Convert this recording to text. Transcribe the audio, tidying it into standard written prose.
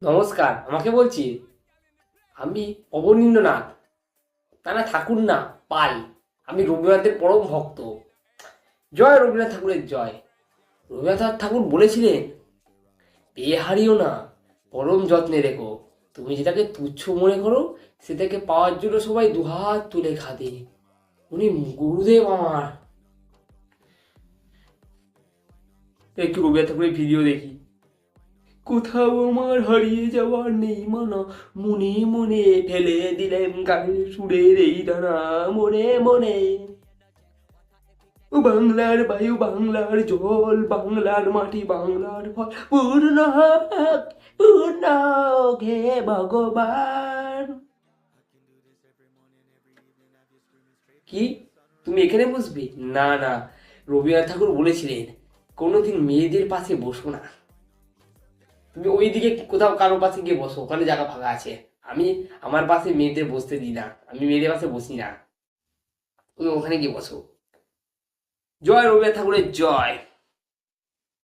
নমস্কার, আমাকে বলছি। আমি অবনীন্দ্রনাথ, তা না ঠাকুর না, পাল। আমি রবীন্দ্রনাথের পরম ভক্ত। জয় রবীন্দ্রনাথ ঠাকুরের জয়। রবীন্দ্রনাথ ঠাকুর বলেছিলেন, পেয়ে হারিও না, পরম যত্নে রেখো। তুমি যেটাকে তুচ্ছ মনে করো, সেটাকে পাওয়ার জন্য সবাই দুহাত তুলে খাদে। উনি গুরুদেব আমার। একটু রবীন্দ্রনাথ ঠাকুরের ভিডিও দেখি। কোথাও আমার হারিয়ে যাওয়ার নেই মানা, মনে মনে ফেলে দিলেন গানের সুরের এই দানা। মনে মনে বাংলার বায়ু, বাংলার জল, বাংলার মাটি, বাংলার ফল, পূর্ণ হোক, পূর্ণ হোক হে ভগবান। কি তুমি এখানে বসবে? না না, রবীন্দ্রনাথ ঠাকুর বলেছিলেন, কোনোদিন মেয়েদের পাশে বসো না। তুমি ওইদিকে কোথাও কারো পাশে গিয়ে বসো, ওখানে জায়গা ফাঁকা আছে। আমি আমার পাশে মেয়েদের বসতে দিই না, আমি মেয়েদের পাশে বসি না। তুমি ওখানে গিয়ে বসো। জয় রবীন্দ্রনাথ ঠাকুরের জয়।